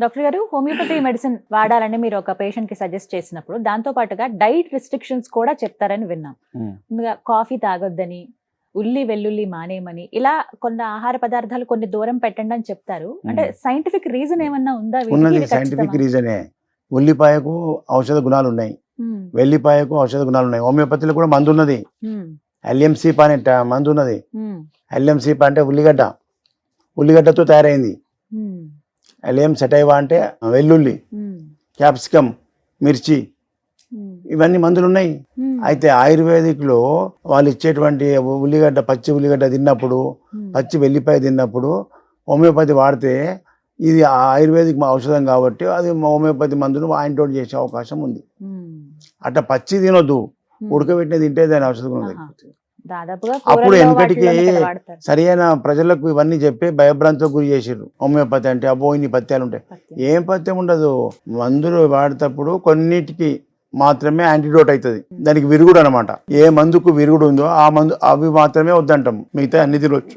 Doctor గారు, homeopathy medicine వాడాలని మీరు ఒక పేషెంట్ కి సజెస్ట్ చేసినప్పుడు దాంతో పాటుగా డైట్ రిస్ట్రిక్షన్స్ కూడా చెప్తారని విన్నాం. ముందుగా కాఫీ తాగొద్దని, ఉల్లి వెల్లుల్లి మానేయమని, ఇలా కొన్ని ఆహార పదార్థాలు కొన్ని దూరం పెట్టండి అని చెప్తారు. అంటే సైంటిఫిక్ రీజన్ ఏమన్నా ఉందా? ఉన్నది, సైంటిఫిక్ రీజనే. ఉల్లిపాయకు ఔషధ గుణాలు ఉన్నాయి, వెల్లిపాయకు ఔషధ గుణాలు ఉన్నాయి. హోమియోపతిలో కూడా మందు ఉన్నది, ఎల్ఎంసీపా అనే మందు ఉన్నది. ఎల్ఎంసీపా అంటే ఉల్లిగడ్డతో తయారైంది. ఎలియం సెటైవా అంటే వెల్లుల్లి, క్యాప్సికమ్, మిర్చి, ఇవన్నీ మందులు ఉన్నాయి. అయితే ఆయుర్వేదిక్ లో వాళ్ళు ఇచ్చేటువంటి ఉల్లిగడ్డ, పచ్చి ఉల్లిగడ్డ తిన్నప్పుడు, పచ్చి వెల్లిపాయ తిన్నప్పుడు హోమియోపతి వాడితే ఇది ఆయుర్వేదిక్ ఔషధం కాబట్టి అది హోమియోపతి మందును యాంటీడోట్ చేసే అవకాశం ఉంది. అట్లా పచ్చి తినొద్దు, ఉడకబెట్టిన తింటే దాని ఔషధ గుణం తగ్గిపోతుంది. అప్పుడు వెనకటికి సరైన ప్రజలకు ఇవన్నీ చెప్పి భయభ్రాంతికి గురి చేసారు. హోమియోపతి అంటే అబ్బో ఇన్ని పత్యాలు ఉంటాయి. ఏం పత్యం ఉండదు. మందులు వాడేటప్పుడు కొన్నిటికి మాత్రమే యాంటీడోట్ అవుతుంది, దానికి విరుగుడు అనమాట. ఏ మందుకు విరుగుడు ఉందో ఆ మందు అవి మాత్రమే వద్దంటాం, మిగతా అన్ని తినొచ్చు.